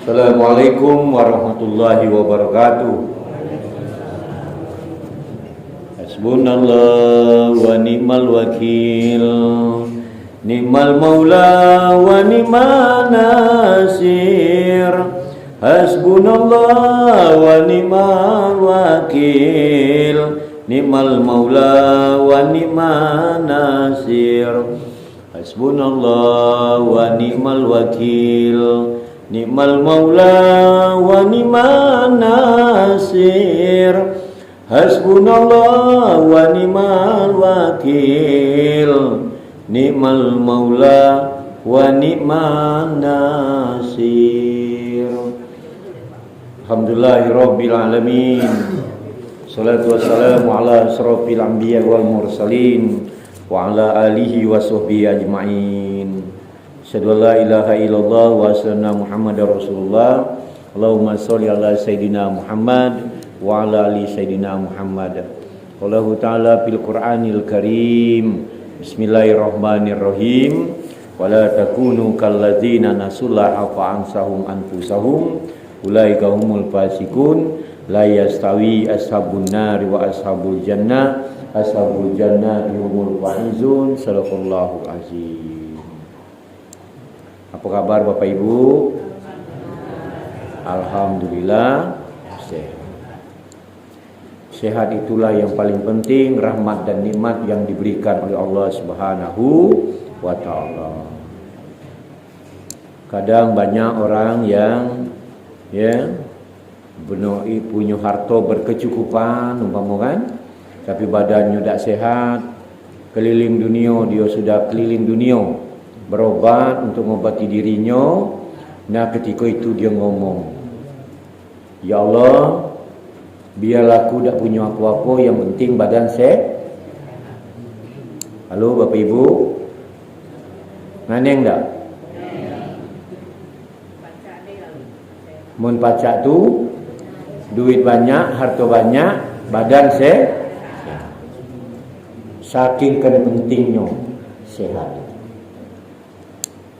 Assalamualaikum warahmatullahi wabarakatuh. Hasbunallah wa ni'mal wakil, ni'mal maula wa ni'man nasir. Hasbunallah wa ni'mal wakil, ni'mal maula wa ni'man nasir. Hasbunallah wa ni'mal wakil, ni'mal maula wa ni'man nasir. Hasbunallah wa ni'mal wakil, ni'mal maula wa ni'man nasir. Alhamdulillahirabbil alamin. Salatu wassalamu ala asrofil anbiya wal mursalin wa ala alihi wa sahbihi ajma'in. Asyhadu an la ilaha illallah wa asyhadu Muhammadar Rasulullah. Allahumma sholli ala sayidina Muhammad wa ala ali sayidina Muhammad. Allahu ta'ala fil Qur'anil Karim. Bismillahirrahmanirrahim. Wa la takunu kalladzina nasullaha fa ansahum anfusahum ulaika humul fasiqun. La yastawi ashabun nar wa ashabul jannah. Ashabul jannah humul faizun. Shadaqallahul azim. Apa kabar Bapak Ibu? Alhamdulillah sehat. Sehat itulah yang paling penting, rahmat dan nikmat yang diberikan oleh Allah Subhanahu wa taala. Kadang banyak orang yang punya harta berkecukupan umpama kan, tapi badannya tidak sehat. Keliling dunia, dia sudah keliling dunia berobat untuk mengobati dirinya. Nah ketika itu dia ngomong, ya Allah, biarlah aku tak punya apa-apa, yang penting badan sehat. Halo Bapak Ibu, nganeng tak? Mun pacak tu duit banyak, harta banyak, badan sehat. Saking kan pentingnya sehat.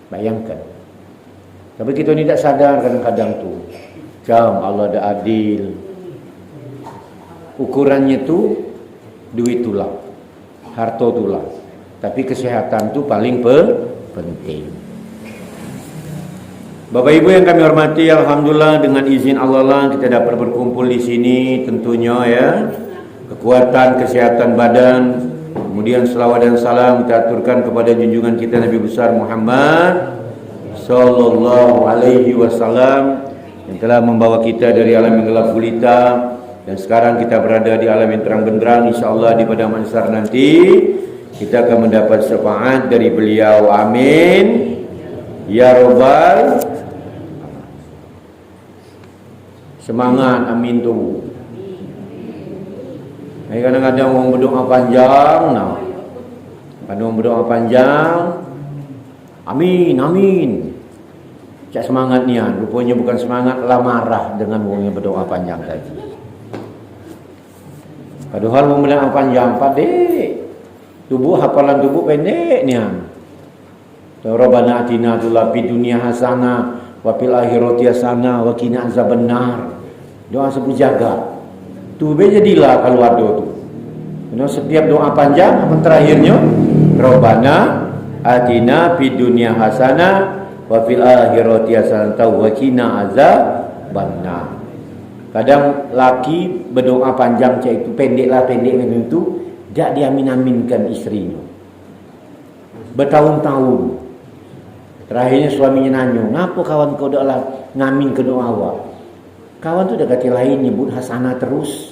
Bayangkan. Tapi kita ni tak sadar kadang-kadang tu. Jam Allah dah adil. Ukurannya tu duit tulah, harta tulah. Tapi kesehatan tu paling penting. Bapak Ibu yang kami hormati, alhamdulillah dengan izin Allah lah kita dapat berkumpul di sini tentunya ya. Kekuatan kesehatan badan, kemudian selawat dan salam kita aturkan kepada junjungan kita Nabi besar Muhammad sallallahu alaihi wasallam yang telah membawa kita dari alam yang gelap gulita dan sekarang kita berada di alam yang terang benderang. Insyaallah di pada mahsyar nanti kita akan mendapat syafaat dari beliau. Amin ya rabbal. Semangat amin tu. Kadang-kadang orang berdoa panjang, nah. Kadang orang berdoa panjang. Amin, amin. Cak semangat nian, rupanya bukan semangat, lah marah dengan orang yang berdoa panjang tadi. Padahal mau berdoa panjang, Pakdek. Hafalan tubuh pendek nian. Rabbana atina fid dunya hasanah wa fil akhirati hasanah wa qina azabannar. Doa sebut jaga. Tu jadilah kalau ada tu. Karena setiap doa panjang apa terakhirnya? Rabbana atina fid dunya hasanah wa fil akhirati hasanah wa qina azabannar. Kadang laki berdoa panjang cak itu pendek macam itu, tak diamin-aminkan istrinya. Bertahun-tahun. Terakhirnya suaminya nanya, "Ngapa kawan kau dak lah ngamin ke doa awak?" Kawan tu dah kata lain nyebut hasanah terus.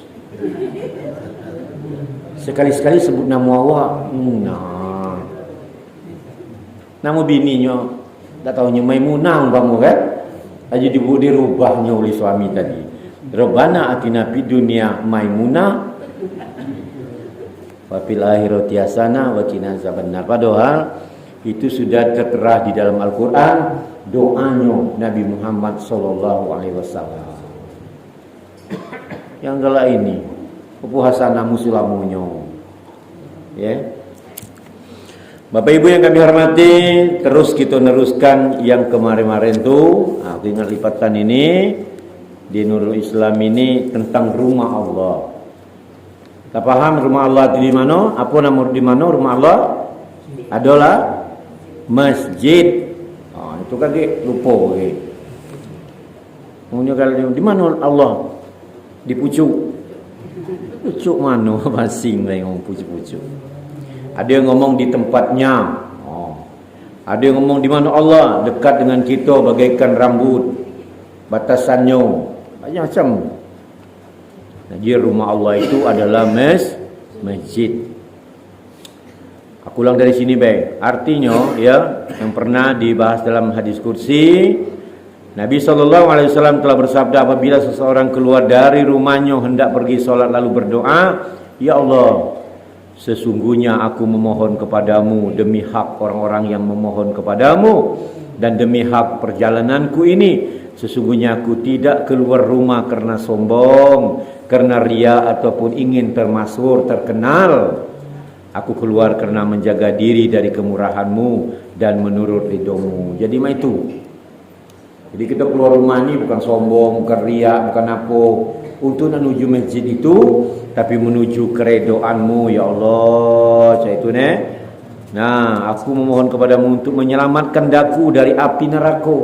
Sekali-sekali sebut nama awak. Nah. Nama bininya tak tahunya Maimunah umpama kan. Aja dirubahnya oleh suami tadi. Rabbana atina fid dunya Maimunah wa fil akhirati hasanah wa qina azabannar. Padahal itu sudah tertera di dalam Al-Qur'an doanya Nabi Muhammad sallallahu alaihi wasallam. Yang gala ini kepuasan muslimunya ya. Bapak Ibu yang kami hormati, terus kita neruskan yang kemarin-kemarin tuh. Aku ingat lipatan ini di Nurul Islam ini tentang rumah Allah. Kita paham rumah Allah itu di mana? Apa nama di mana rumah Allah? Adalah masjid. Itu kan dia lupa. Maunya kalau di mana Allah? Di pucuk. Pucuk mana? Masing lah yang pucuk-pucuk. Ada yang ngomong di tempatnya. Ada yang ngomong di mana Allah? Dekat dengan kita bagaikan rambut. Batasannya. Macam. Jadi rumah Allah itu adalah masjid. Aku ulang dari sini baik. Artinya ya, yang pernah dibahas dalam hadis kursi, Nabi SAW telah bersabda, apabila seseorang keluar dari rumahnya hendak pergi sholat lalu berdoa, ya Allah, sesungguhnya aku memohon kepadamu demi hak orang-orang yang memohon kepadamu, dan demi hak perjalananku ini, sesungguhnya aku tidak keluar rumah karena sombong, karena ria ataupun ingin termasyhur, terkenal. Aku keluar karena menjaga diri dari kemurahanmu dan menurut ridhomu. Jadi mah itu. Jadi kita keluar rumah ini bukan sombong, bukan ria, bukan apa, untuk menuju masjid itu, tapi menuju keredoanmu ya Allah. Saya itu nih. Nah, aku memohon kepadamu untuk menyelamatkan daku dari api neraka.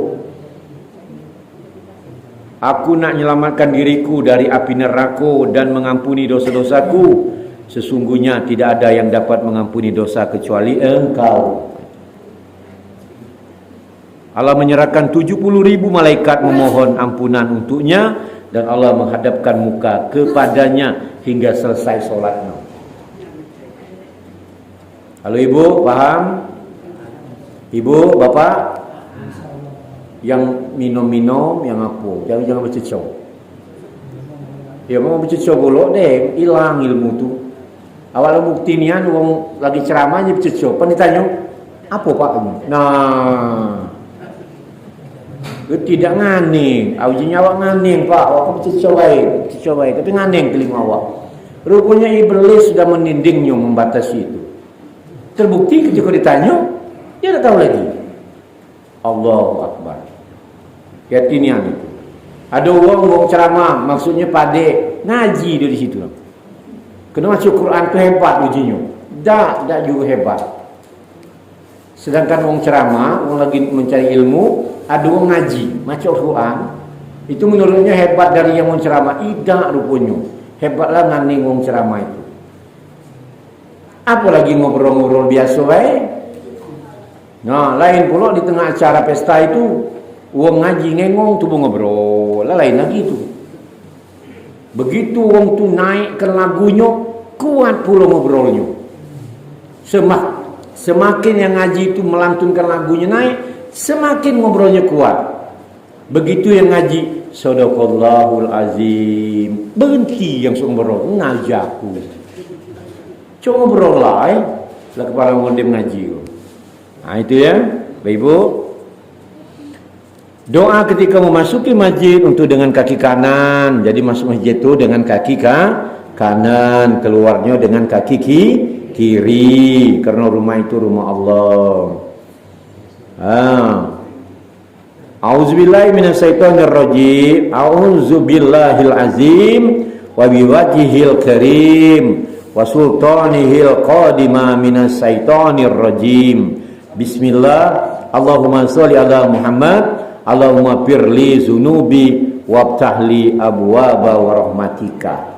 Aku nak menyelamatkan diriku dari api neraka dan mengampuni dosa-dosaku. Sesungguhnya tidak ada yang dapat mengampuni dosa kecuali Engkau. Allah menyerahkan 70.000 malaikat memohon ampunan untuknya, dan Allah menghadapkan muka kepadanya hingga selesai solatnya. Halo Ibu, paham? Ibu, Bapak? Yang minum-minum, yang apa? Jangan bercecok. Ya mau bercecok bolok deh, hilang ilmu tu. Awal bukti nian wong lagi ceramahnya bercecok. Pan ditanya, apa Pak ini? Nah, tidak nganing. Aujinya awak nganing Pak, awak bercecok baik, tapi nganing telinga awak. Rupanya iblis sudah menindingnya, membatasi itu. Terbukti ketika ditanya, dia tidak tahu lagi. Allahu Akbar. Yatinian itu. Ada wong ceramah, maksudnya pade ngaji dia di situ. Kena baca Quran tu hebat ujinya. Tak juga hebat. Sedangkan wong ceramah, wong lagi mencari ilmu, ada wong ngaji, baca Quran, itu menurutnya hebat dari yang wong ceramah. Tidak rupanya. Hebatlah nganing wong ceramah itu. Apalagi ngobrol-ngobrol biasa baik. Nah, lain pula di tengah acara pesta itu, wong ngaji ngengong tu ngobrol, lain lagi itu. Begitu wong tu naikkan lagunya, kuat pula ngobrolnya. Semakin yang ngaji itu melantunkan lagunya naik, semakin ngobrolnya kuat. Begitu yang ngaji, Sadaqallahul Azim, berhenti yang ngobrol, ngajaku. Cuma ngobrol lah, lah kepala ngondim ngaji. Nah itu ya, Bapak Ibu. Doa ketika memasuki masjid untuk dengan kaki kanan. Jadi masuk masjid itu dengan kaki kanan, keluarnya dengan kaki kiri, karena rumah itu rumah Allah. A'udzubillahi minasyaitonirrajim. A'udzubillahil azim wa biwajhihil karim wa sultanihil qadima minasyaitonirrajim. Bismillah. Allahumma sholli ala Muhammad. Allahumma firli zunubi wabtahli abwaba wa rahmatika.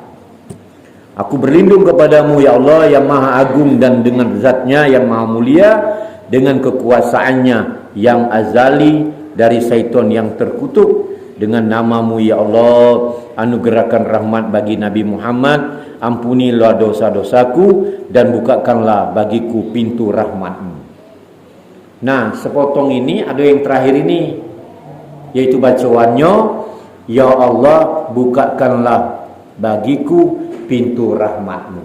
Aku berlindung kepadamu ya Allah yang maha agung, dan dengan zatnya yang maha mulia, dengan kekuasaannya yang azali dari syaitan yang terkutuk. Dengan namamu ya Allah, anugerahkan rahmat bagi Nabi Muhammad, ampunilah dosa-dosaku dan bukakanlah bagiku pintu rahmatmu. Nah, sepotong ini ada yang terakhir ini, yaitu bacaannya, ya Allah bukakanlah bagiku pintu rahmatmu.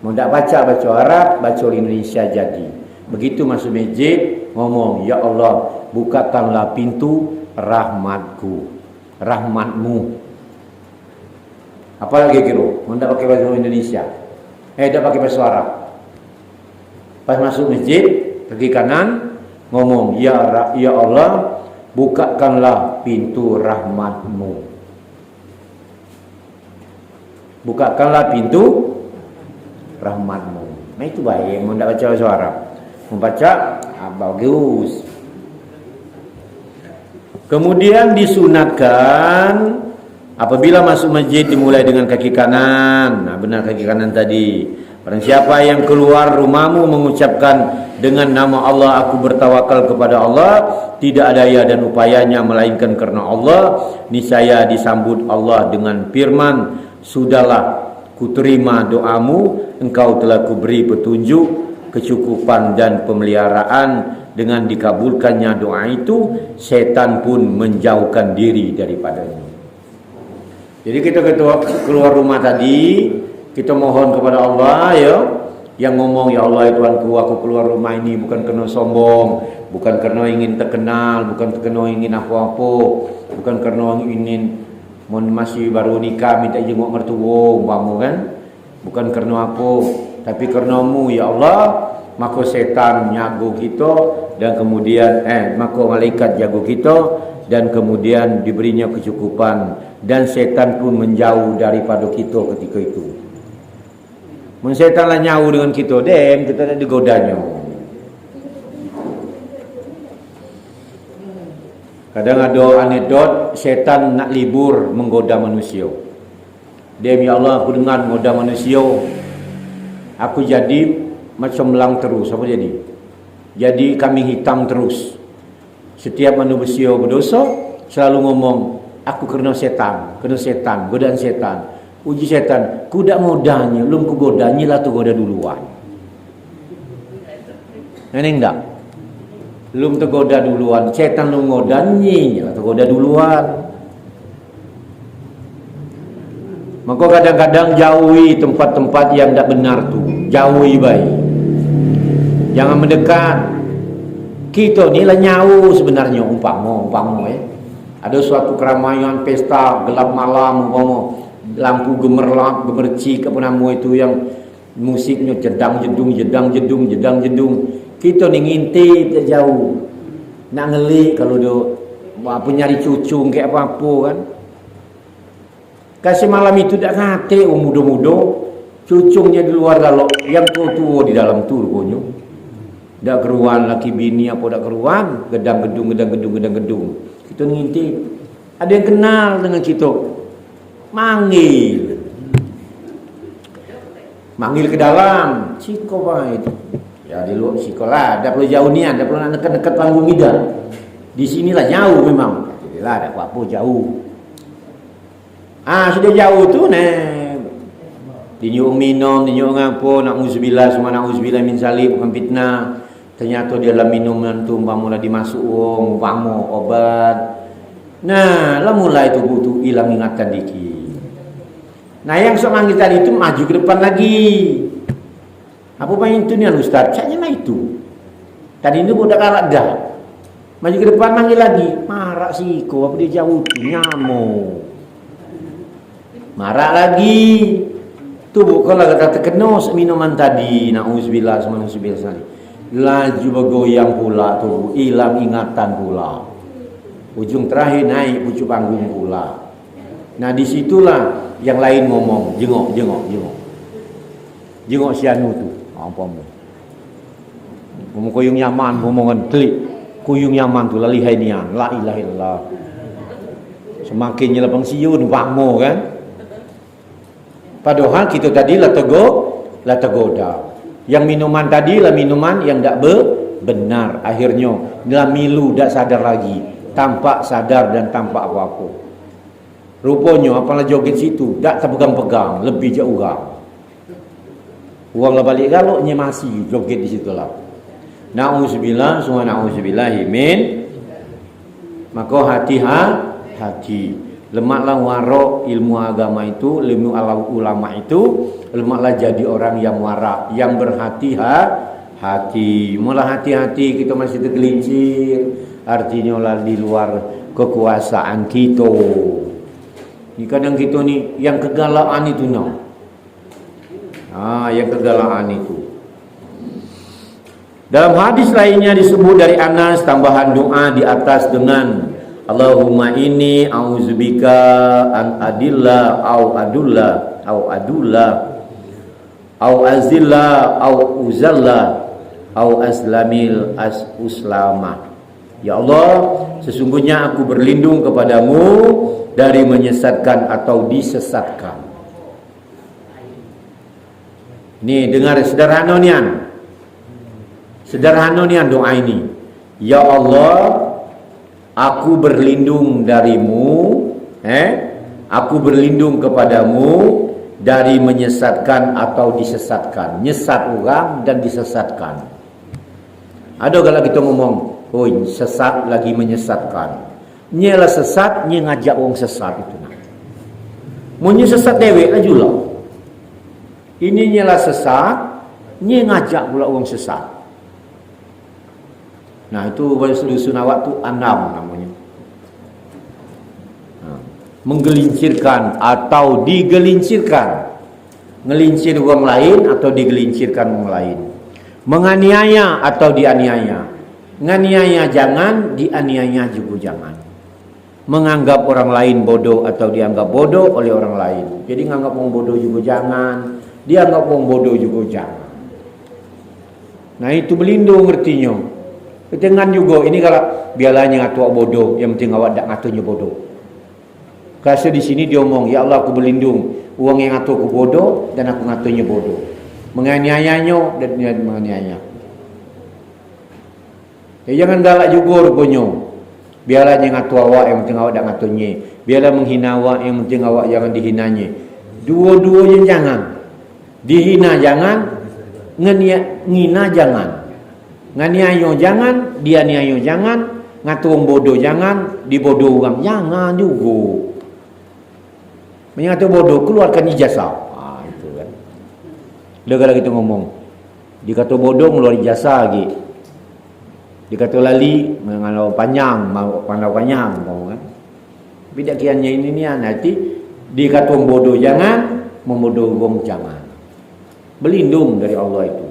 Mau tak baca Arab, baca Indonesia jadi. Begitu masuk masjid ngomong, ya Allah bukakanlah pintu rahmatku, rahmatmu. Apa lagi kira? Mau tak pakai bahasa Indonesia? Tak pakai bahasa Arab. Pas masuk masjid, kaki kanan ngomong, ya Allah, bukakanlah pintu rahmatmu. Bukakanlah pintu rahmatmu. Nah itu baik, mau tidak baca suara. Membaca, bagus. Kemudian disunatkan apabila masuk masjid dimulai dengan kaki kanan. Nah benar, kaki kanan tadi. Barang siapa yang keluar rumahmu mengucapkan dengan nama Allah, aku bertawakal kepada Allah, tidak ada daya dan upayanya melainkan karena Allah, niscaya disambut Allah dengan firman, sudahlah kuterima doamu, engkau telah kuberi petunjuk, kecukupan dan pemeliharaan. Dengan dikabulkannya doa itu, setan pun menjauhkan diri daripadanya. Jadi kita keluar rumah tadi, kita mohon kepada Allah ya, yang ngomong, ya Allah ya Tuhanku, aku keluar rumah ini bukan karena sombong, bukan karena ingin terkenal, bukan karena ingin apa-apa, bukan karena ingin masih baru nikah minta jenguk mertua umpamu kan, bukan karena apa, tapi karenamu ya Allah. Maka setan nyago kita dan kemudian maka malaikat jago kita dan kemudian diberinya kecukupan, dan setan pun menjauh daripada kita ketika itu. Setan lah nyawa dengan kita, kita tak digodanya. Kadang ada anekdot setan nak libur menggoda manusia. Ya Allah, aku dengar menggoda manusia, aku jadi macam belang terus. Apa jadi? Jadi kambing hitam terus. Setiap manusia berdosa selalu ngomong, aku kena setan, godaan setan. Uji setan, ku dak ngodanya, belum ku godanya lah tu goda duluan. Neneng dak? Belum tergoda duluan, setan lu ngodanya lah tergoda duluan. Maka kadang-kadang jauhi tempat-tempat yang tak benar tu, jauhi baik. Jangan mendekat. Kita ni lah nyawa sebenarnya, umpama ada suatu keramaian pesta gelap malam, umpama lampu gemerlap, gemercik apa nama itu yang musiknya jedang jedung. Kita ni ngintip jauh. Nak ngelik kalau dia apa nyari cucung kayak apa-apa kan. Kasih malam itu tak ngate muda-muda, cucungnya di luar galok, yang tua-tua di dalam tu rupanya. Dak keruan laki bini apa dak keruan, gedang gedung. Kita ngintip. Ada yang kenal dengan kita. Manggil ke dalam, siko baik. Ya di luar siko lah, dak perlu jauh nian, dak perlu nak dekat-dekat panggung ida. Di sinilah jauh memang. Jadilah dak apa jauh. Sudah jauh tu dinyuk minum, dinyuk ngapo, nak uzubillah semua, nak uzubillah min salib, bukan fitnah. Ternyata dia dalam minuman tu umpama dimasuk umpama obat. Nah, lah mulai tubuh tu hilang ingatan dikit. Nah, yang sok manggil tadi itu maju ke depan lagi. Apa main itu ni Ustaz? Caknya mah itu. Tadi itu budak kalah dah. Maju ke depan manggil lagi. Marah siko, apa dia jauh tu nyamuk. Marah lagi. Tubuh kalau kata terkena minuman tadi, na'udzubillah sama na'udzubillah sekali. Laju bergoyang pula tubuh, hilang ingatan pula. Ujung terakhir naik pucuk panggung pula. Nah disitulah yang lain ngomong, jengok. Jengok si anu tu. Ampamu. Ngomong kuyung nyaman, ngomongan klik. Kuyung nyaman tu lalihai nian, la ilaha illallah. Semakin nyelapang siun pamo kan. Padahal kita tadi lah tergoda. Yang minuman tadi lah minuman yang tak benar. Akhirnya dalam milu tak sadar lagi, tampak sadar dan tampak apa-apa. Rupanya apalah joget situ tak terpegang-pegang, lebih jauh orang. Uang lah balik galoknya masih joget di situ lah. Na'udzubillah, semua na'udzubillahi min. Maka hati. Lemaklah warok ilmu agama itu, ilmu ulama itu, lemaklah jadi orang yang warak, yang berhati-hati. Mula hati-hati kita masih tergelincir, artinya lah di luar kekuasaan kita. Ni kadang kita ni yang kegalaan itu yang kegalaan itu. Dalam hadis lainnya disebut dari Anas tambahan doa di atas dengan Allahumma inni a'udzubika an adilla au adulla au adulla au azilla au uzalla au aslamil uslama. Ya Allah, sesungguhnya aku berlindung kepadamu dari menyesatkan atau disesatkan. Nih, dengar sederhana nian. Sederhana nian doa ini. Ya Allah, aku berlindung darimu, aku berlindung kepadamu dari menyesatkan atau disesatkan. Nyesat orang dan disesatkan. Ada kalau kita ngomong, oh sesat lagi menyesatkan. Nyelah sesat, nye ngajak orang sesat itu. Mau nye sesat dewek lah juga. Ini nyelah sesat, nye ngajak pula orang sesat. Nah itu dusun awak tu anam namanya. Menggelincirkan atau digelincirkan. Ngelincir orang lain atau digelincirkan orang lain. Menganiaya atau dianiaya. Nganiaya jangan, dianiaya juga jangan. Menganggap orang lain bodoh atau dianggap bodoh oleh orang lain. Jadi nganggap orang bodoh juga jangan, dianggap orang bodoh juga jangan. Nah itu berlindung artinya. Jangan juga ini kalau biarlah ngatua bodoh, yang penting awak tak ngatunya bodoh. Kasi di sini dia omong, ya Allah aku berlindung uang yang ngatur aku bodoh dan aku ngatunya bodoh. Menganiayanya dan dia menganiaya. Jangan galak juga rupanya. Biarlah yang ngatur awak yang penting awak tak ngatunya. Biarlah menghina awak yang penting awak jangan dihinanya. Dua-duanya jangan. Dihina jangan, ngina jangan. Nganiayo jangan, dianiayo jangan, ngatur bodoh jangan, dibodoh orang jangan juga. Mengatur bodoh keluarkan ijazah. Itu kan. Dengar kita ngomong. Dikata bodoh keluar ijazah lagi. Dikata lali mengalau panjang, pandau panjang kan. Tapi dak kiannya ini ni nanti dikata bodoh jangan, membodoh orang jangan. Berlindung dari Allah itu.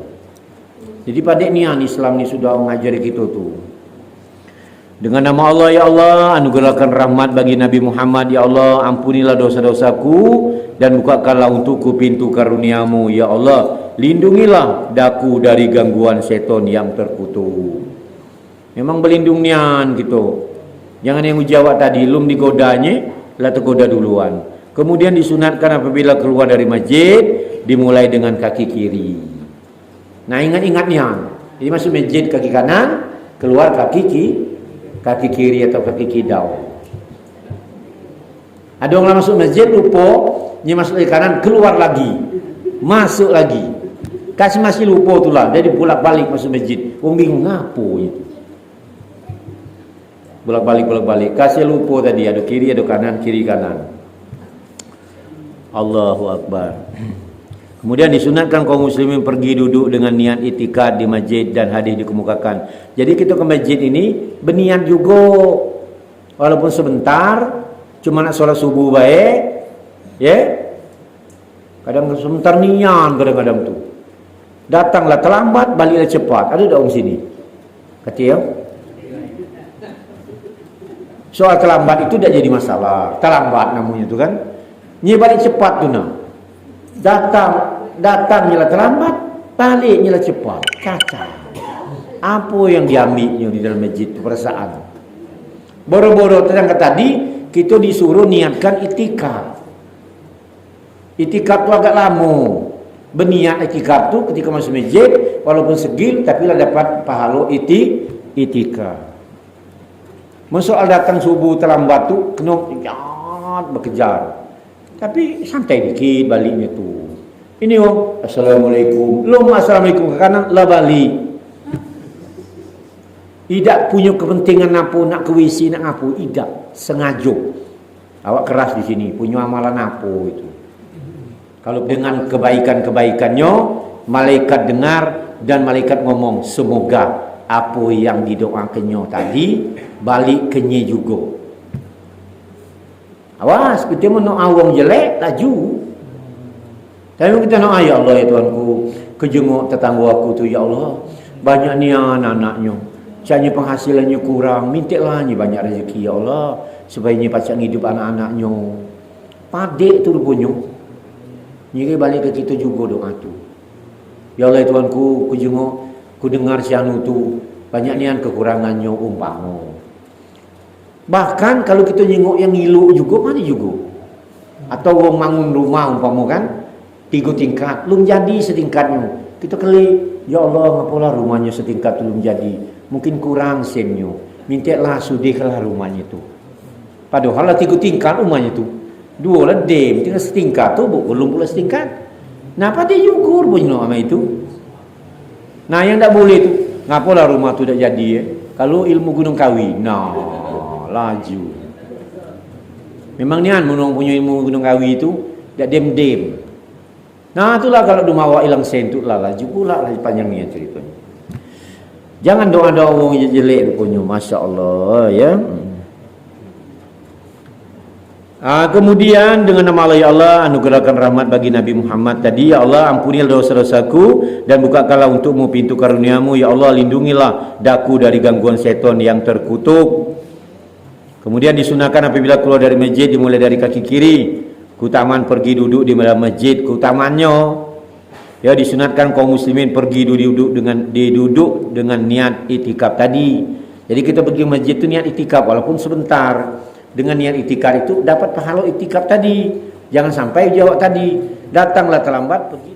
Jadi pada nian Islam ni sudah mengajari kita tu. Dengan nama Allah, ya Allah, anugerahkan rahmat bagi Nabi Muhammad, ya Allah, ampunilah dosa-dosaku dan bukakanlah untukku pintu karuniamu, ya Allah, lindungilah daku dari gangguan setan yang terkutuk. Memang berlindung nian gitu. Jangan yang jawab tadi lum digodanya, lah tergoda duluan. Kemudian disunatkan apabila keluar dari masjid dimulai dengan kaki kiri. Nah ingat-ingat nian. Jadi masuk masjid kaki kanan, keluar kaki kiri atau kaki kidau. Ada orang masuk masjid lupa, dia masuk ke kanan keluar lagi, masuk lagi. Kasih masih lupa itulah. Jadi bolak-balik masuk masjid. Orang bingung ngapo itu. Bolak-balik. Kasih lupa tadi ada kiri ada kanan, kiri kanan. Allahu Akbar. Kemudian disunatkan kaum muslimin pergi duduk dengan niat itikad di masjid dan hadis dikemukakan. Jadi kita ke masjid ini berniat juga walaupun sebentar, cuma nak solat subuh baik, ya. Kadang sebentar nian kadang-kadang tu. Datanglah terlambat, baliklah cepat. Ada tak orang sini? Kata ya. Soal terlambat itu tidak jadi masalah. Terlambat namanya tu kan. Ni balik cepat tu nak. Datangnya lah terlambat, baliknya lah cepat. Kacau. Apa yang diambilnya di dalam masjid itu perasaan. Boro-boro tadi kita disuruh niatkan itikaf. Itikaf tu agak lama. Berniat itikaf tu ketika masuk masjid walaupun segil tapi lah dapat pahala itikaf. Soal datang subuh terlambat tu kena berkejar. Tapi santai dikit baliknya tu. Ini assalamualaikum. Lom assalamualaikum ke kanan lah balik. Tidak punya kepentingan apa nak ke WC nak apa, tidak sengaja. Awak keras di sini punya amalan apa itu. Kalau dengan kebaikan-kebaikannya malaikat dengar dan malaikat ngomong semoga apa yang didoakannya tadi balik kenye juga. Awas, kita mau awang jelek laju. Tapi kita nak ya Allah ya Tuhanku, kejenguk tetangga aku tu ya Allah. Banyak ni anak-anaknya. Caranya penghasilannya kurang, mintalah ni banyak rezeki ya Allah supaya ni pacak hidup anak-anaknya. Padik tu rupanya. Ni balik ke kita juga doa tu. Ya Allah Tuanku, ku dengar sianu tu banyak nian kekurangannya umpama. Bahkan kalau kita jengok yang ngilu juga mana juga. Atau orang bangun rumah umpama kan 3 tingkat, belum jadi setingkatnya. Kita kali, ya Allah ngapalah rumahnya setingkat belum jadi. Mungkin kurang sennya. Mintalah sudihlah rumahnya tu. Padahal 3 tingkat rumahnya tu. 2 lah dem, tinggal setingkat tu belum pula setingkat. Napa dia yukur pun nama itu. Nah yang tak boleh tu, ngapalah rumah tu tak jadi Kalau ilmu Gunung Kawi, nah laju. Memang ni kan menung punya ilmu Gunung Kawi itu tak dem-dem. Nah itulah kalau dumawa hilang sen tu lah laju pula lah panjangnya ceritanya. Jangan doa-doa orang jelek punya, masya-Allah ya. Kemudian dengan nama Allah ya Allah anugerahkan rahmat bagi Nabi Muhammad tadi. Ya Allah ampunilah dosa-dosaku dan bukakanlah untukmu pintu karuniamu. Ya Allah lindungilah daku dari gangguan setan yang terkutuk. Kemudian disunahkan apabila keluar dari masjid dimulai dari kaki kiri. Keutamaan pergi duduk di dalam masjid, keutamaannya ya disunatkan kaum muslimin pergi duduk dengan niat itikaf tadi. Jadi kita pergi masjid itu niat itikaf walaupun sebentar. Dengan niat itikaf itu dapat pahala itikaf tadi. Jangan sampai jawab tadi datanglah terlambat pergi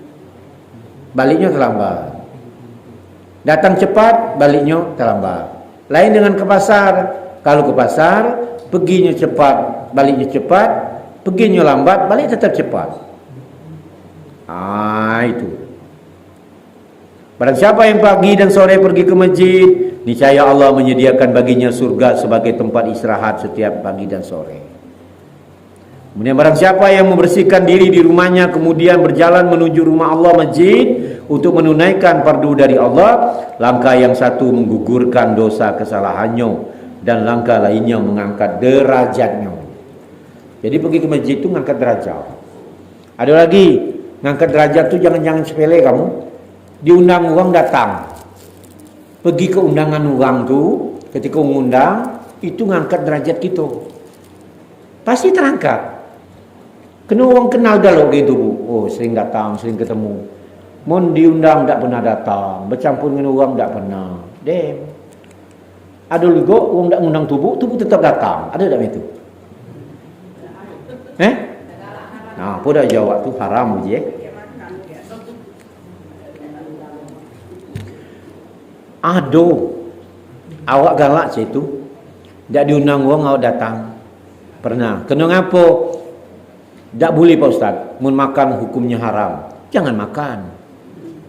baliknya terlambat. Datang cepat baliknya terlambat. Lain dengan ke pasar. Kalau ke pasar perginya cepat baliknya cepat, perginya lambat balik tetap cepat. Itu. Barang siapa yang pagi dan sore pergi ke masjid, niscaya Allah menyediakan baginya surga sebagai tempat istirahat setiap pagi dan sore. Kemudian barang siapa yang membersihkan diri di rumahnya kemudian berjalan menuju rumah Allah masjid untuk menunaikan fardu dari Allah, langkah yang satu menggugurkan dosa kesalahannya dan langkah lainnya mengangkat derajatnya. Jadi pergi ke masjid itu mengangkat derajat. Ada lagi, mengangkat derajat itu jangan sepele kamu. Diundang orang datang. Pergi ke undangan orang tu, ketika mengundang itu ngangkat derajat kita. Pasti terangkat. Kena orang kenal dah lo gitu bu. Oh sering datang, sering ketemu. Mon diundang tak pernah datang, bercampur dengan orang tak pernah. Dem. Ada juga orang tak undang tubuh tetap datang. Ada tak itu? Nah, apa dah jawab tu haram je. Aduh, awak galak je tu. Tak diundang orang awak datang. Pernah. Kena ngapa? Tak boleh Pak Ustaz. Mun makan hukumnya haram. Jangan makan.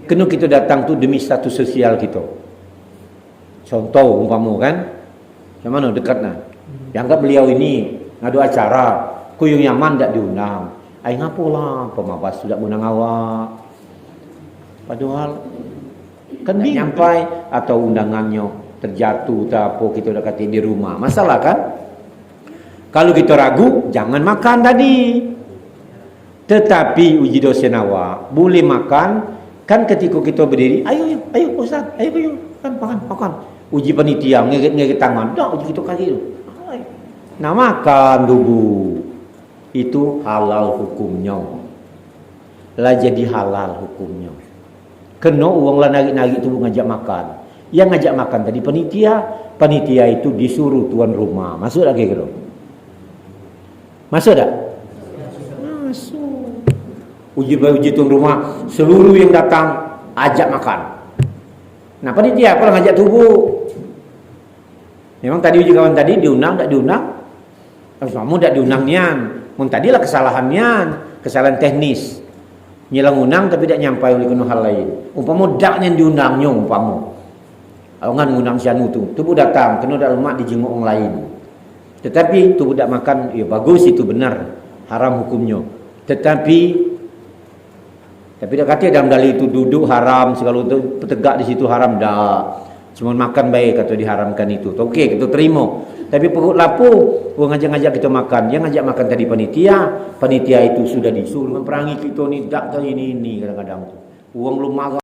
Kena kita datang tu demi status sosial kita. Contoh umpama kan. Macam mana dekatnya? Dianggap beliau ini ngadu acara. Kuyung Yaman tak diundang. Ai ngapalah pemabas sudah undang awak. Padahal kan nyampai atau undangannya terjatuh tak apa kita dah kata di rumah. Masalah kan? Kalau kita ragu jangan makan tadi. Tetapi uji dosen awak boleh makan kan ketika kita berdiri, ayo Ustaz, ayo kan makan. Uji panitia ngeret tangan. Dak uji kita kaki tu. Nah makan dulu. Itu halal hukumnya. Lah jadi halal hukumnya. Kena uang lah narik-narik tu ngajak makan. Yang ngajak makan tadi panitia itu disuruh tuan rumah. Masuk lagi ke? Masuk tak? Masuk. Uji tuan rumah, seluruh yang datang ajak makan. Nah panitia apa ngajak tubuh? Memang tadi uji kawan tadi diundang tak diundang? Kamu tak diundang nian. Mun tadi lah kesalahan teknis. Nyilang undang tapi tak nyampai oleh kena hal lain. Umpama daknya diundangnya umpama. Awangan ngundang sianu tubuh datang, kena dak lemak dijenguk orang lain. Tetapi tubuh dak makan, ya bagus itu benar, haram hukumnya. Tetapi dak kata dalam dalil itu duduk haram, segala itu tegak di situ haram dak. Cuma makan baik atau diharamkan itu. Okey, kita terima. Tapi perut lapuk, orang ngajak-ngajak kita makan. Yang ngajak makan tadi panitia itu sudah disuruh memperangi kita ni dak tadi ini kadang-kadang tu. Orang belum marah